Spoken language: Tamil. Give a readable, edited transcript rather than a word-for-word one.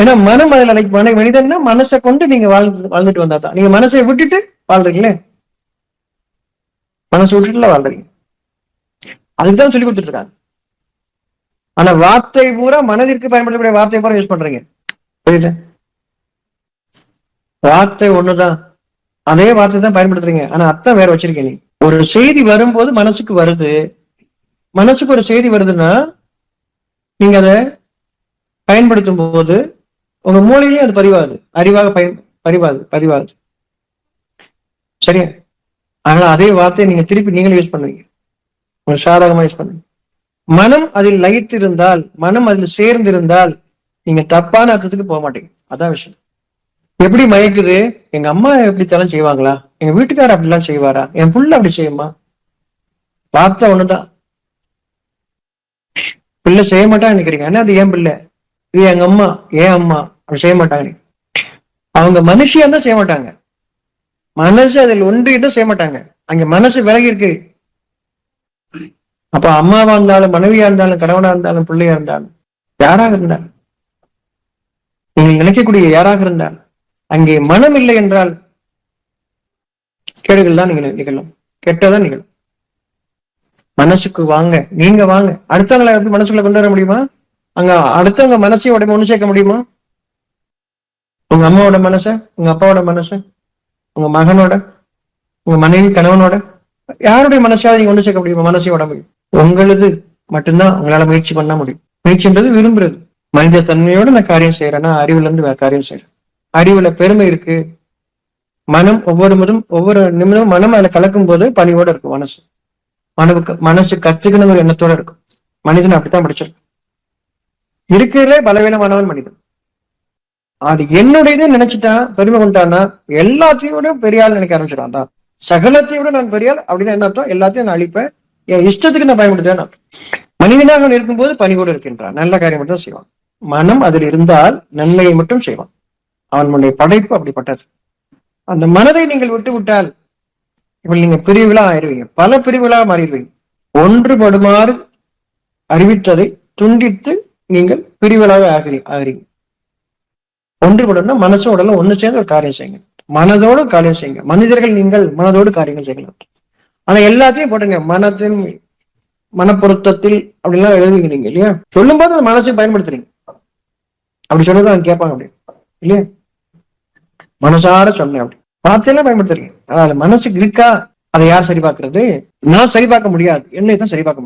ஏன்னா மனம் அதில் மனிதன்னா மனசை கொண்டு நீங்க வாழ்ந்துட்டு வந்தா தான். நீங்க மனசை விட்டுட்டு வாழ்றீங்களே, மனசை விட்டுட்டுல வாழ்றீங்க. அதுக்குதான் சொல்லி கொடுத்துட்டு இருக்காங்க. ஆனா வார்த்தை பூரா மனதிற்கு பயன்படுத்தக்கூடிய வார்த்தை பூரா யூஸ் பண்றீங்க. புரியுது? வார்த்தை ஒண்ணுதான், அதே வார்த்தை தான் பயன்படுத்துறீங்க, ஆனா அர்த்தம் வேற வச்சிருக்கீங்க. ஒரு செய்தி வரும்போது மனசுக்கு வருது, மனசுக்கு ஒரு செய்தி வருதுன்னா நீங்க அதை பயன்படுத்தும் போது உங்க மூளையிலேயே அது பதிவாகுது, அறிவாக பதிவாகுது. சரியா? ஆனா அதே வார்த்தையை நீங்க திருப்பி நீங்களே யூஸ் பண்ணுவீங்க, ஒரு சாதகமா யூஸ் பண்ணுவீங்க. மனம் அதில் லயித்து இருந்தால், மனம் அதில் சேர்ந்து இருந்தால் நீங்க தப்பான அர்த்தத்துக்கு போக மாட்டீங்க. அதான் விஷயம். எப்படி மயக்குது? எங்க அம்மா எப்படித்தான் செய்வாங்களா, எங்க வீட்டுக்காரர் அப்படிலாம் செய்வாரா, என் புள்ள அப்படி செய்யுமா? வார்த்தை ஒண்ணுதான், பிள்ளை செய்ய மாட்டான்னு நினைக்கிறீங்க. ஆனா அது ஏன் பிள்ளை, இது எங்க அம்மா, ஏன் அம்மா அப்படி செய்ய மாட்டாங்க. அவங்க மனுஷியா தான் செய்ய மாட்டாங்க, மனசு அதில் ஒன்றிட்டு செய்ய மாட்டாங்க. அங்க மனசு விலகி இருக்கு. அப்ப அம்மாவா இருந்தாலும், மனைவியா இருந்தாலும், கணவனா இருந்தாலும், பிள்ளையா இருந்தாலும், யாராக இருந்தாலும், நீங்கள் நினைக்கக்கூடிய யாராக இருந்தால் அங்கே மனம் இல்லை என்றால் கேடுகள் தான் நீங்க நிகழும், கெட்டதான் நிகழும். மனசுக்கு வாங்க, நீங்க வாங்க. அடுத்தவங்களை எப்படி மனசுக்குள்ள கொண்டு வர முடியுமா? அங்க அடுத்தவங்க மனசையோட ஒண்ணு சேர்க்க முடியுமா? உங்க அம்மாவோட மனச, உங்க அப்பாவோட மனச, உங்க மகனோட, உங்க மனைவி கணவனோட, யாருடைய மனசாவது நீங்க ஒண்ணு சேர்க்க முடியுமா? மனசையோட முடியும். உங்களது மட்டும்தான் உங்களால முயற்சி பண்ண முடியும். முயற்சின்றது விரும்புறது. மனித தன்மையோட நான் காரியம் செய்யறேன்னா அறிவுல இருந்து வேற காரியம் செய்யறேன். அறிவுல பெருமை இருக்கு. மனம் ஒவ்வொரு நிமிடமும் மனம் அதுல கலக்கும் போது பணியோட இருக்கும். மனசு கத்துக்கணும் எண்ணத்தோட இருக்கும். மனிதன் அப்படித்தான் படிச்சிருக்கும். இருக்கிறதுலே பலவீனமானவன் மனிதன். அது என்னுடையதே நினைச்சுட்டான், பெருமை கொண்டான்னா எல்லாத்தையோட பெரிய ஆள் நினைக்க ஆரம்பிச்சிடான். தான் சகலத்தை விட நான் பெரிய ஆள் அப்படின்னு என்ன அர்த்தம்? எல்லாத்தையும் நான் அழிப்பேன், என் இஷ்டத்துக்கு நான் பயன்படுத்துவேன். மனிதனாக இருக்கும்போது பணிவோடு இருக்கின்றான், நல்ல காரியம் மட்டும் தான் செய்வான். மனம் அதில் இருந்தால் நன்மையை மட்டும் செய்வான். அவனுடைய படைப்பு அப்படிப்பட்டது. அந்த மனதை நீங்கள் விட்டு விட்டால் இப்ப நீங்க பிரிவுகளா ஆயிடுவீங்க, பல பிரிவுகளாக மாறிடுவீங்க. ஒன்றுபடுமாறு அறிவித்ததை துண்டித்து நீங்கள் பிரிவுகளாக ஆகிறீங்க. ஒன்றுபடும்னா மனசு உடலும் ஒண்ணு சேர்ந்து ஒரு காரியம் செய்யுங்க, மனதோடு காரியம் செய்யுங்க. மனிதர்கள் நீங்கள் மனதோடு காரியங்கள் செய்யலாம். ஆனா எல்லாத்தையும் போட்டுங்க, மனப்பொருத்தத்தில் அப்படிலாம் எழுதுவீங்க நீங்க இல்லையா? சொல்லும் போது அந்த மனசையும் பயன்படுத்துறீங்க. அப்படி சொன்னதான் கேட்பாங்க அப்படி இல்லையா? மனசார சொன்னேன் அப்படி வார்த்தையெல்லாம் பயன்படுத்துறீங்க. அதனால மனசுக்கு இருக்கா, அதை யார் சரி பார்க்கறது? நான் சரி பார்க்க முடியாது, என்னை தான் சரி பார்க்க முடியும்.